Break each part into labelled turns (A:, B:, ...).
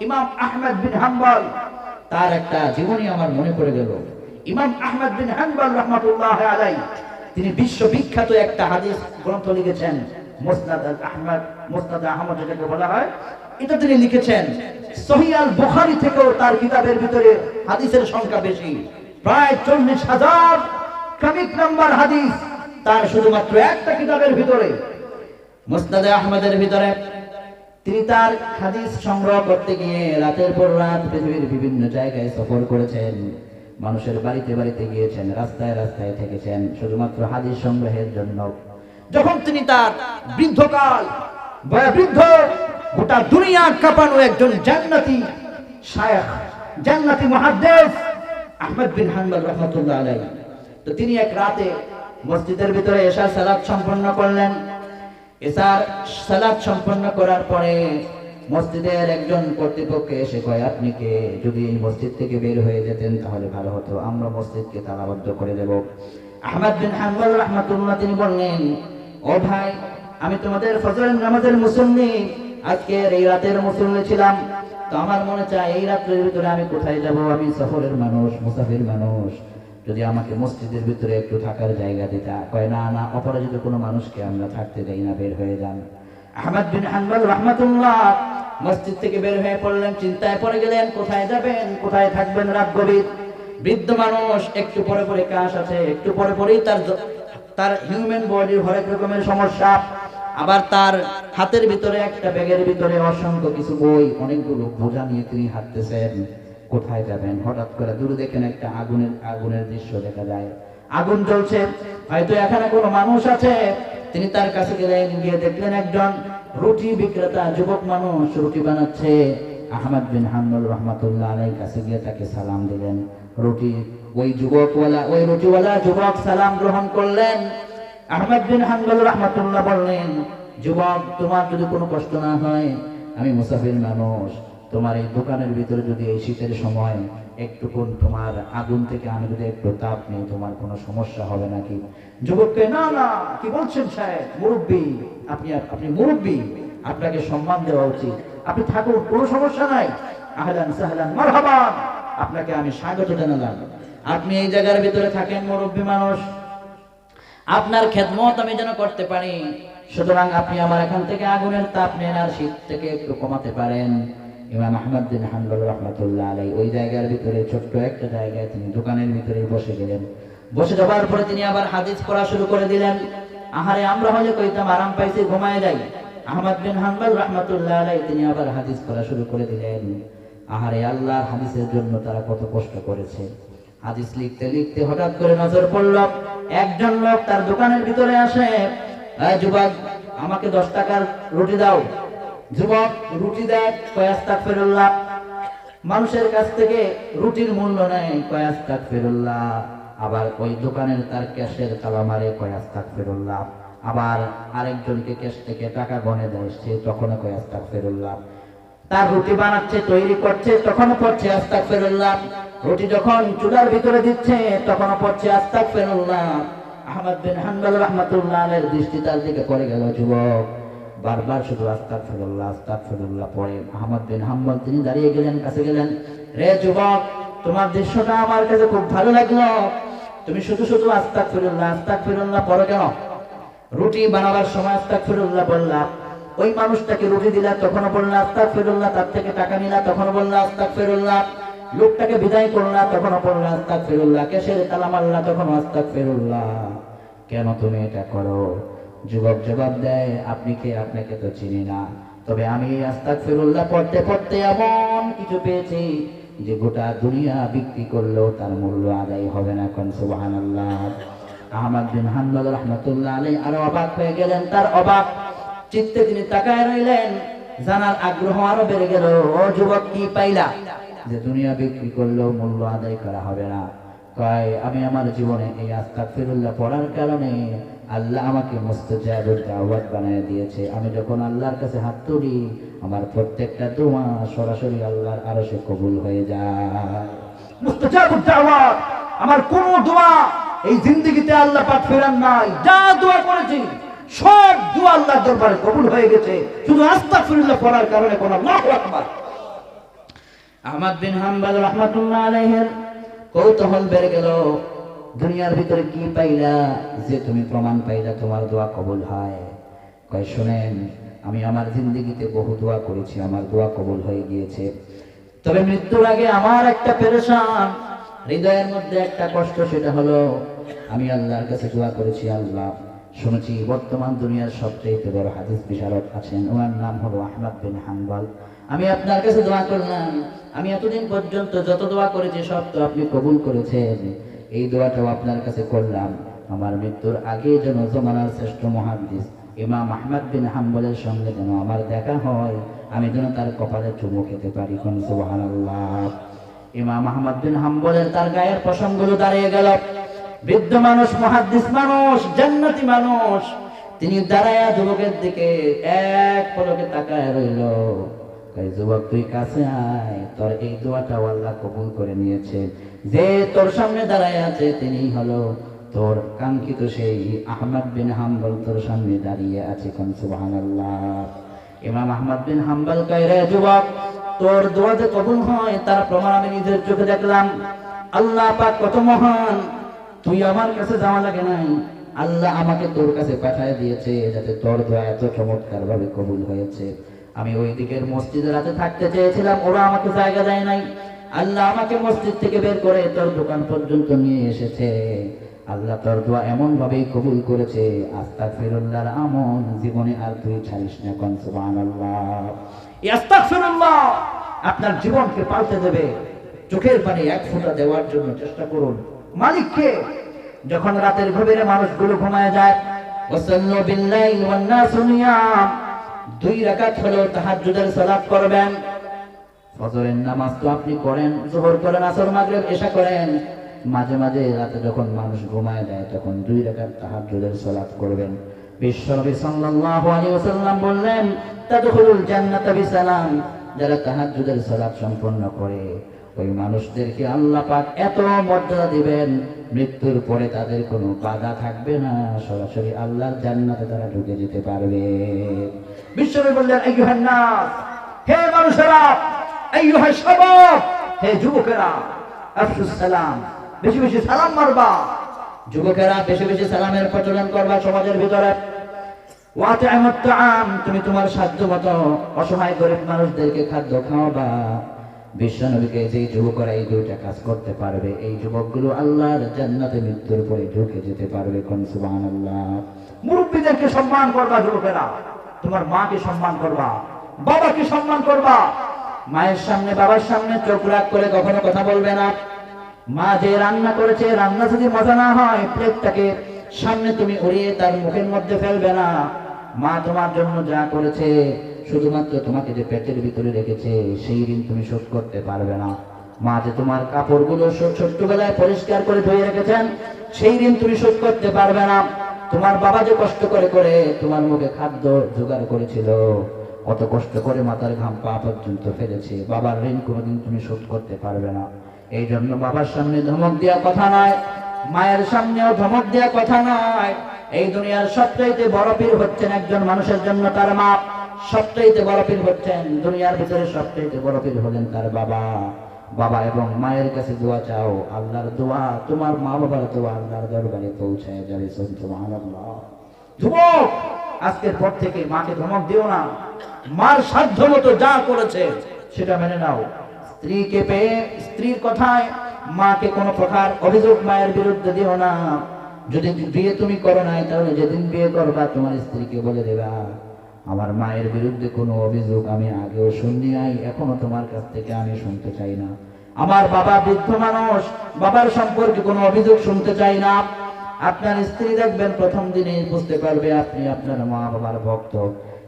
A: ইমাম আহমদ বিন হাম্বল, তার একটা জীবনী আমার মনে পড়ে গেল। ইমাম আহমদ বিন হাম্বল রাহমাতুল্লাহ আলাইহি তিনি বিশ্ববিখ্যাত একটা হাদিস গ্রন্থ লিখেছেন, মুসনাদ আহমদ, মুসনাদ আহমদ যেটাকে বলা হয়, এটা তিনি লিখেছেন। সহিহ আল বুখারী থেকেও তার কিতাবের ভিতরে হাদিসের সংখ্যা বেশি, প্রায় 40,000 ক্রমিক নাম্বার হাদিস তার শুধুমাত্র একটা কিতাবের ভিতরে, মুসনাদ আহমদের ভিতরে। তিনি তার হাদিস সংগ্রহ করতে গিয়ে রাতের পর রাত পৃথিবীর বিভিন্ন জায়গায় সফর করেছেন, মানুষের বাড়িতে বাড়িতে গিয়েছেন, রাস্তায় রাস্তায় থেকেছেন শুধুমাত্র হাদিস সংগ্রহের জন্য। যখন তিনি তার বৃদ্ধকাল, বৃদ্ধ, গোটা দুনিয়া কাঁপানো একজন জান্নাতি শায়খ, জান্নাতি মুহাদ্দিস আহমদ বিন হাম্বল রাহমাতুল্লাহ আলাইহি, তো তিনি এক রাতে মসজিদের ভিতরে এশার সালাত সম্পন্ন করলেন। এশার সালাত সম্পন্ন করার পরে মসজিদের একজন কর্তৃপক্ষ এসে কয়, আপনি কে? যদি এই মসজিদ থেকে বের হয়ে যেতেন তাহলে ভালো হতো, আমরা মসজিদকে তালাবদ্ধ করে দেব। আহমদ বিন হাম্বল রাহমাতুল্লাহ তিনি বললেন, ও ভাই, আমি তোমাদের ফজরের নামাজের মুসল্লি, আজকের এই রাতের মুসল্লি ছিলাম, তো আমার মনে চায় এই রাতের ভিতরে আমি কোথায় যাব? আমি সফরের মানুষ, মুসাফির মানুষ, যদি আমাকে মসজিদের ভিতরে একটু থাকার জায়গা দিতা। কয়, না না, অপরাজিত কোনো মানুষকে আমরা থাকতে দেই না, বের হয়ে যান। আহমদ বিন হাম্বল রাহমাতুল্লাহ মসজিদ থেকে বের হয়ে পড়লেন, চিন্তায় পড়ে গেলেন, কোথায় যাবেন, কোথায় থাকবেন? রাত গভীর, বৃদ্ধ মানুষ, একটু পরে পরে কাশ আছে, একটু পরে পরেই তার হিউম্যান বডির হরেক রকমের সমস্যা। আবার তার হাতের ভিতরে একটা ব্যাগের ভিতরে অসংখ্য কিছু বই, অনেকগুলো বোঝা নিয়ে তিনি হাঁটতেছেন। কোথায় যাবেন? হঠাৎ করে দূরে দেখেন একটা আগুনের দৃশ্য দেখা যায়, আগুন জ্বলছে, হয়তো এখানে কোনো মানুষ আছে। তিনি তার কাছে গেলেন, গিয়ে দেখলেন একজন রুটি বিক্রেতা যুবক মানুষ রুটি বানাচ্ছে। আহমদ বিন হাম্বল রাহমাতুল্লাহ আলাইহির কাছে গিয়ে তাকে সালাম দিলেন। ওই রুটিওয়ালা যুবক সালাম গ্রহণ করলেন। আহমদ বিন হাম্বল রাহমাতুল্লাহ বললেন, যুবক, তোমার যদি কোনো কষ্ট না হয়, আমি মুসাফির মানুষ, তোমার এই দোকানের ভিতরে যদি এই শীতের সময় একটুকুন তোমার আগুন থেকে আমি যদি একটু তাপ নেই, তোমার কোনো সমস্যা হবে নাকি? যুবককে, না না, কি বলছেন সাহেব, মুরব্বী, আপনি মুরব্বী, আপনাকে সম্মান দেওয়া উচিত, আপনি থাকুন, কোনো সমস্যা নাই, আহলান সাহলান মারহাবান, আপনাকে আমি স্বাগত জানালাম, আপনি এই জায়গার ভিতরে থাকেন, মুরব্বী মানুষ, আপনার খেদমত আমি যেন করতে পারি, সুতরাং আপনি আমার এখান থেকে আগুনের তাপ নেন আর শীত থেকে একটু কমাতে পারেন। ইমাম আহমদ বিন হাম্বল রাহমাতুল্লাহ আলাইহি ওই জায়গার ভিতরে, ছোট্ট একটা জায়গায় তিনি দোকানের ভিতরে বসে গেলেন। বসে যাবার পরে তিনি আবার হাদিস পড়া শুরু করে দিলেন। আহারে, আমরা হলে কইতাম আরাম পাইছি, ঘুমায় যাই। আহমদ বিন হাম্বল রাহমাতুল্লাহ আলাইহি তিনি আবার হাদিস পড়া শুরু করে দিলেন। আহারে, আল্লাহর হাদিসের জন্য তারা কত কষ্ট করেছে। হাদিস লিখতে লিখতে হঠাৎ করে নজর পড়ল, একজন লোক তার দোকানের ভিতরে আসে। যুবক, আমাকে 10 টাকার রুটি দাও। যুবক রুটি দেয়, কয় আস্তাগফিরুল্লাহ। মানুষের কাছ থেকে রুটির মূল্য নেয়, কয় আস্তাগফিরুল্লাহ। আবার ওই দোকানের তার ক্যাশের তালা মারে, কয় আস্তাগফিরুল্লাহ। আবার আরেকজনকে ক্যাশ থেকে টাকা গনে দেয়, সে তখনও কয় আস্তাগফিরুল্লাহ। তার রুটি বানাচ্ছে, তৈরি করছে, তখনও পড়ছে আস্তাগফিরুল্লাহ। রুটি যখন চুলার ভিতরে দিচ্ছে, তখনও পড়ছে আস্তাগফিরুল্লাহ। আহমদ বিন হাম্বল রাহমাতুল্লাহ আলাইহির দৃষ্টি তার দিকে পড়ে গেল। যুবক বারবার শুধু আস্তাগফিরুল্লাহ আস্তাগফিরুল্লাহ পড়ে। আহমদ বিন হাম্বল তিনি দাঁড়িয়ে গেলেন, কাছে গেলেন, রে যুবক, তোমার দৃশ্যটা আমার কাছে খুব ভালো লাগলো, তুমি শুধু শুধু আস্তাগফিরুল্লাহ আস্তাগফিরুল্লাহ পড়ো কেন? রুটি বানাবার সময় আস্তাগফিরুল্লাহ বললাম, ওই মানুষটাকে রুটি দিলা, তখনও বললা আস্তাগফিরুল্লাহ, তার থেকে টাকা নিলা, তখনও বললা আস্তাগফিরুল্লাহ, লোকটাকে বিদায় করলা, তখনও বললা আস্তাগফিরুল্লাহ, কেসের তালা মারলা, তখনও আস্তাগফিরুল্লাহ, কেন তুমি এটা করো? যুবক জবাব দেয়, আপনি কে? আপনাকে তো চিনি না, তবে আমি আস্তাগফিরুল্লাহ পড়তে পড়তে এমন কিছু পেয়েছি যে গোটা দুনিয়া বিক্রি করলেও তার মূল্য আদায় হবে না। কোন সুবহানাল্লাহ। আহমদ বিন হাম্বল রাহমাতুল্লাহ আলাইহি আরো অবাক হয়ে গেলেন। তার অবাক চিত্তে তিনি তাকায় রইলেন, জানার আগ্রহ আরো বেড়ে গেল। ও যুবক, কি পাইলা যে দুনিয়া বিক্রি করলেও মূল্য আদায় করা হবে না? কয়, আমি আমার জীবনে এই আস্তাগফিরুল্লাহ পড়ার কারণে আল্লাহ আমাকে মুস্তাজাবুদ দাওয়াত বানিয়ে দিয়েছে। আমি যখন আল্লাহর কাছে হাত তুলি, আমার প্রত্যেকটা দোয়া সরাসরি আল্লাহর আরশে কবুল হয়ে যায়। মুস্তাজাবুদ দাওয়াত, আমার কোন দোয়া এই জিন্দেগিতে আল্লাহ পাক ফেরান নাই। যা দোয়া করেছি সব দোয়া আল্লাহর দরবারে কবুল হয়ে গেছে, শুধু আস্তাগফিরুল্লাহ পড়ার কারণে। কোন আল্লাহু আকবার। আহমদ বিন হাম্বল রাহমাতুল্লাহ আলাইহির কৌতূহল বেড়ে গেল, দুনিয়ার ভিতরে কি পাইলা যে তুমি প্রমাণ পাইলা তোমার দোয়া কবুল হয়? কয় শুনেন, আমি আমার জিন্দেগিতে বহু দোয়া করেছি, আমার দোয়া কবুল হয়ে গিয়েছে, তবে মৃত্যুর আগে আমার একটা পেরেশান, হৃদয়ের মধ্যে একটা কষ্ট, সেটা হলো আমি আল্লাহর কাছে দোয়া করেছি, আল্লাহ শুনেছি বর্তমান দুনিয়ার সবচেয়ে বড় হাদিস বিশারদ আছেন, ওনার নাম হলো আহমদ বিন হাম্বল। আমি আপনার কাছে দোয়া করলাম, আমি এতদিন পর্যন্ত যত দোয়া করেছি সব তো আপনি কবুল করেছেন, এই দোয়াটাও আপনার কাছে করলাম, আমার মৃত্যুর আগে যেন জমানার শ্রেষ্ঠ মুহাদ্দিস ইমাম আহমদ বিন হাম্বলের সঙ্গে যেন আমার দেখা হয়, আমি যেন তার কপালে চুমু খেতে পারি। কোন সুবহানাল্লাহ। ইমাম আহমদ বিন হাম্বলের তার গায়ের পশমগুলো দাঁড়িয়ে গেল। বৃদ্ধ মানুষ, মুহাদ্দিস মানুষ, জান্নাতি মানুষ, তিনি দাঁড়ায়া যুবকের দিকে এক পলকে তাকায় রইল। কই যুবক তুই কাছে আয়, তোর এই দোয়াটা আল্লাহ কবুল করে নিয়েছে, যে তোর সামনে দাঁড়ায় আছে তিনি হলো তোর কাঙ্ক্ষিত সেই আহমদ বিন হাম্বল, তোর সামনে দাঁড়িয়ে আছে। কোন সুবহানাল্লাহ। ইমাম আহমদ বিন হাম্বল কয় রে যুবক, তোর দোয়া যে কবুল হয় তার প্রমাণ আমি নিজের চোখে দেখলাম। আল্লাহ পাক কত মহান, তুই আমার কাছে যাওয়া লাগে নাই, আল্লাহ আমাকে তোর কাছে পাঠিয়ে দিয়েছে যাতে তোর দোয়া এত চমৎকার ভাবে কবুল হয়েছে। আমি ওই দিকের মসজিদে রাতে থাকতে চেয়েছিলাম, ওরা আমাকে জায়গা দেয় নাই, আল্লাহ আমাকে মসজিদ থেকে বের করে তোর দোকান পর্যন্ত নিয়ে এসেছে। আল্লাহ তোর দোয়া এমন ভাবেই কবুল করেছে, আস্তাগফিরুল্লাহর আমল জীবনে আর তুই ছাড়িস না। কোন সুবহানাল্লাহ। আস্তাগফিরুল্লাহ আপনার জীবনকে পাল্টে দেবে। চোখের পানি এক ফোঁটা দেওয়ার জন্য চেষ্টা করুন মালিককে। যখন রাতের গভীরে মানুষগুলো ঘুমায় যায়, ওয়াসাল্লু বিল্লাইল ওয়ান নাসু নিয়াম, 2 রাকাত হলো তাহাজ্জুদের সালাত করবেন। ফজরের নামাজ তো আপনি করেন, যোহর করেন, আসর, মাগরিব, এশা করেন, মাঝে মাঝে রাতে যখন মানুষ ঘুমায় যায় তখন 2 রাকাত তাহাজ্জুদের সালাত করবেন। বিশ্বনবী সাল্লাল্লাহু আলাইহি ওয়াসাল্লাম বললেন, তাদখুলুল জান্নাতা বিসালাম, যারা তাহাজ্জুদের সালাত সম্পন্ন করে ওই মানুষদেরকে আল্লাহ পাক এত মর্যাদা দিবেন, মৃত্যুর পরে তাদের কোনো বাধা থাকবে না, সরাসরি আল্লাহর জান্নাতে তারা ঢুকে যেতে পারবে। বিশ্বনবী বললেন, আইয়ুহান নাস, হে মানুষেরা, আইয়ুহাশ শাবাব, হে যুবকেরা, আফশুস সালাম, বেশি বেশি সালাম মারবা। যুবকেরা বেশি বেশি সালামের প্রচলন করবা সমাজের ভিতরে। ওয়াতি'মুত তাআম, তুমি তোমার সাধ্যমতো অসহায় গরিব মানুষদেরকে খাদ্য খাওয়াবা। বিশ্বনবীকে যেই যুবকরা এই 2টা কাজ করতে পারবে, এই যুবকগুলো আল্লাহর জান্নাতে মৃত্যুর পরে ঢুকে যেতে পারবে। কোন সুবহানাল্লাহ। মুরব্বীদেরকে সম্মান করবা যুবকেরা, তোমার মাকে সম্মান করবা, বাবাকে সম্মান করবা। মায়ের সামনে, বাবার সামনে চোখ রাগ করে কখনো কথা বলবে না। মা যে রান্না করেছে, রান্না যদি মজা না হয়, প্লেটটাকে সামনে তুমি উড়িয়ে তার মুখের মধ্যে ফেলবে না। মা তোমার জন্য যা করেছে, শুধুমাত্র তোমাকে যে পেটের ভিতরে রেখেছে, সেই ঋণ তুমি শোধ করতে পারবে না। মা যে তোমার কাপড়গুলো ছোট্টবেলায় পরিষ্কার করে ধুয়ে রেখেছেন, সেই ঋণ তুমি শোধ করতে পারবে না। তোমার বাবা যে কষ্ট করে করে তোমার মুখে খাদ্য জোগাড় করেছিল, কত কষ্ট করে মাথার ঘাম পা পর্যন্ত ফেলেছে, বাবার ঋণ কোনোদিন তুমি শোধ করতে পারবে না। এই জন্য বাবার সামনে ধমক দেওয়া কথা নয়, মায়ের সামনেও ধমক দেওয়া কথা নয়। এই দুনিয়ার সবচাইতে বড় পীর হচ্ছেন একজন মানুষের জন্য তার মা, সবচাইতে বড় পীর হচ্ছেন দুনিয়ার ভিতরে, সবচাইতে বড় পীর হলেন তার বাবা। বাবা এবং মায়ের কাছে দোয়া চাও, আল্লাহর দোয়া, তোমার মা বাবার দোয়া আল্লাহর দরবারে পৌঁছায় যাবে। সুবহানাল্লাহ। যুবক, আজকের পর থেকে মাকে ধমক দিও না, মার সাধ্য মতো যা করেছে সেটা মেনে নাও। স্ত্রীকে পেয়ে স্ত্রীর কথায় মাকে কোনো প্রকার অভিযোগ মায়ের বিরুদ্ধে দিও না। যদি বিয়ে তুমি করো নাই, তাহলে যেদিন বিয়ে করবা তোমার স্ত্রীকে বলে দেবা, আমার মায়ের বিরুদ্ধে কোনো অভিযোগ আমি আগেও শুনি নাই, এখনো তোমার কাছ থেকে আমি শুনতে চাই না। আমার বাবা বৃদ্ধ মানুষ, বাবার সম্পর্কে কোনো অভিযোগ শুনতে চাই না। আপনার স্ত্রী দেখবেন প্রথম দিনে বুঝতে পারবে আপনি আপনার মা বাবার ভক্ত।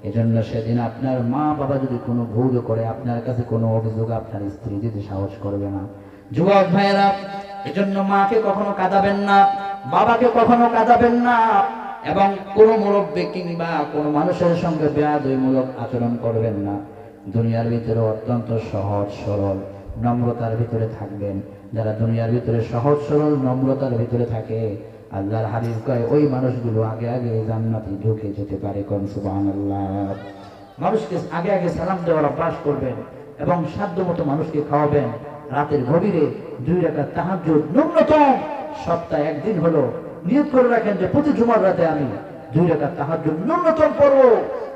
A: এজন্য সেদিন আপনার মা বাবা যদি কোনো ভুল করে আপনার কাছে কোনো অভিযোগ আপনার স্ত্রী দিতে সাহস করবে না। যুবক ভাইয়েরা, এজন্য মাকে কখনো কাঁদাবেন না, বাবাকে কখনো কাঁদাবেন না, এবং কোনো মুরব্বী কিংবা কোনো মানুষের সঙ্গে বেয়াদবিমূলক আচরণ করবেন না। দুনিয়ার ভিতরে অত্যন্ত সহজ সরল নম্রতার ভিতরে থাকবেন। যারা দুনিয়ার ভিতরে সহজ সরল নম্রতার ভিতরে থাকে, আল্লাহর হাবিব কয় ওই মানুষগুলো আগে আগে জান্নাতে ঢুকে যেতে পারে। কোন সুবহানাল্লাহ। মানুষকে আগে আগে সালাম দেওয়ার অভ্যাস করবেন, এবং সাধ্যমতো মানুষকে খাওয়াবেন। রাতের গভীরে 2 রাকাত তাহাজ্জুদ ন্যূনতম সপ্তাহে একদিন হলো নিয়ত করে রাখেন যে প্রতি জুমার রাতে আমি 2 রাকাত তাহাজ্জুদ ন্যূনতম পড়ব।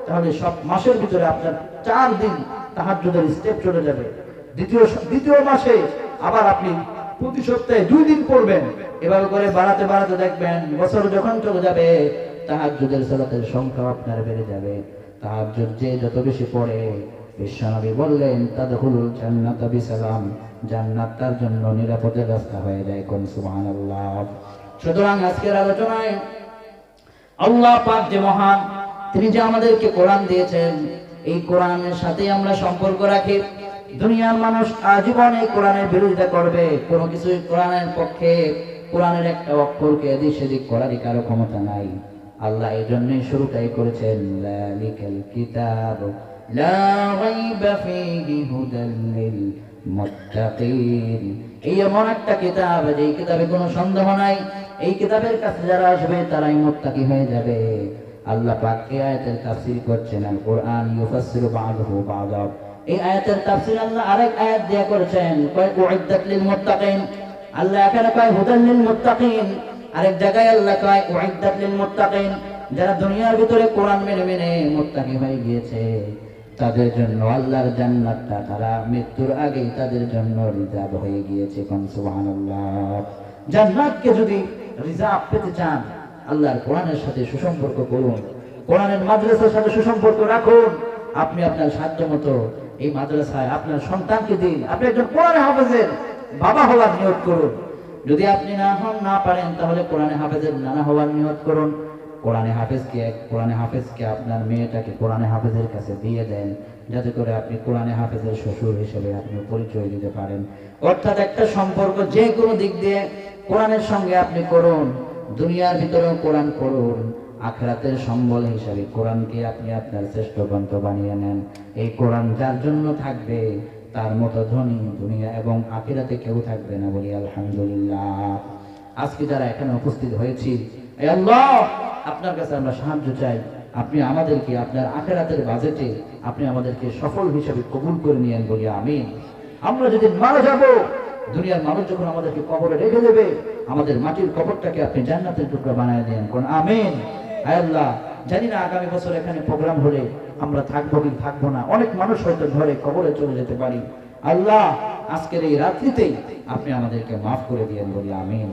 A: তাহলে সব মাসের ভিতরে আপনার 4 দিন তাহাজ্জুদের স্টেপ চলে যাবে। দ্বিতীয় মাসে আবার আপনি প্রতি সপ্তাহে 2 দিন পড়বেন। এভাবে করে বাড়াতে বাড়াতে দেখবেন বছর যখন চলে যাবে তাহাজ্জুদের সালাতের সংখ্যা আপনার বেড়ে যাবে। তাহাজ্জুদ যে যত বেশি পড়ে, বিশ্বনবী বললেন তাদখুলুল জান্নাতা বিসালাম, জান্নাত তার জন্য নিরাপদের রাস্তা হয়ে যায়। কোন সুবহানাল্লাহ। সুতরাং আজকের আলোচনায় আল্লাহ পাক যে মহান, তিনি যে আমাদেরকে কোরআন দিয়েছেন, এই কোরআনের সাথে আমরা সম্পর্ক রাখি। দুনিয়ার মানুষ আজীবন এই কোরআনের বিরোধিতা করবে, কোনো কিছুই কোরআনের পক্ষে, কোরআনের একটা অক্ষরকে এদিক সেদিক করারই কারো ক্ষমতা নাই। আল্লাহ এই জন্যই শুরুটাই করেছেন যালিকাল কিতাব লা রাইবা ফীহি হুদাল লিল মুত্তাকিন। এই এমন একটা কিতাব, যেই কিতাবে কোনো সন্দেহ নাই, এই কিতাবের কাছে যারা আসবে তারাই মুত্তাকি হয়ে যাবে। আল্লাহ পাক এই আয়াতের তাফসীর করছেন, আল কোরআন ইউফাসসিরু বা'দাহু বা'দা। এই আয়াতের তাফসীর আল্লাহ আরেক আয়াত দিয়ে করেছেন, কয় উইদ্দাত লিল মুত্তাকিন। আল্লাহ এখানে কয় হুদাল লিল মুত্তাকিন, আরেক জায়গায় আল্লাহ কয় উইদ্দাত লিল মুত্তাকিন। যারা দুনিয়ার ভিতরে কোরআন মেনে মেনে মুত্তাকি হয়ে গিয়েছে তাদের জন্য আল্লাহর জান্নাতটা তারা মৃত্যুর আগেই তাদের জন্য রিজার্ভ হয়ে গিয়েছে। কোন সুবহানাল্লাহ। জান্নাতকে যদি রিজার্ভ পেতে চান, আল্লাহর কোরআনের সাথে সুসম্পর্ক করুন, কোরআনের মাদ্রাসার সাথে সুসম্পর্ক রাখুন। আপনি আপনার সাধ্যমতো এই মাদ্রাসায় আপনার সন্তানকে দিন। আপনি একজন কোরআনে হাফেজের বাবা হওয়ার নিয়ত করুন। যদি আপনি না পারেন তাহলে কোরআনে হাফেজের নানা হওয়ার নিয়ত করুন। কোরআনে হাফেজকে আপনার মেয়েটাকে কোরআনে হাফেজের কাছে দিয়ে দেন, যাতে করে আপনি কোরআনে হাফেজের শ্বশুর হিসেবে আপনি পরিচয় দিতে পারেন। অর্থাৎ একটা সম্পর্ক যে কোনো দিক দিয়ে কোরআনের সঙ্গে আপনি করুন। দুনিয়ার ভিতরেও কোরআন করুন, আখিরাতের সম্বল হিসাবে কোরআনকে আপনি আপনার শ্রেষ্ঠ গ্রন্থ বানিয়ে নেন। এই কোরআন যার জন্য থাকবে তার মতো ধনী দুনিয়া এবং আখিরাতে কেউ থাকবে না। বলি আলহামদুলিল্লাহ। আজকে যারা এখানে উপস্থিত হয়েছি, হে আল্লাহ, আপনার কাছে আমরা সাহায্য চাই। আপনি আমাদেরকে আপনার আখিরাতের বাজেটে আপনি আমাদেরকে সফল হিসেবে কবুল করে নিয়েন। বলি আমিন। আমরা যদি মারা যাব, দুনিয়ার মানুষ যখন আমাদেরকে কবরে রেখে দেবে, আমাদের মাটির কবরটাকে আপনি জান্নাতের টুকরা বানায় দেন। কোন আমিন। হে আল্লাহ, জানি না আগামী বছর এখানে প্রোগ্রাম হলে আমরা থাকবো কি থাকবো না। অনেক মানুষ হয়তো ঘরে কবরে চলে যেতে পারি। আল্লাহ, আজকের এই রাত্রিতেই আপনি আমাদেরকে মাফ করে দিয়েন। বলি আমিন।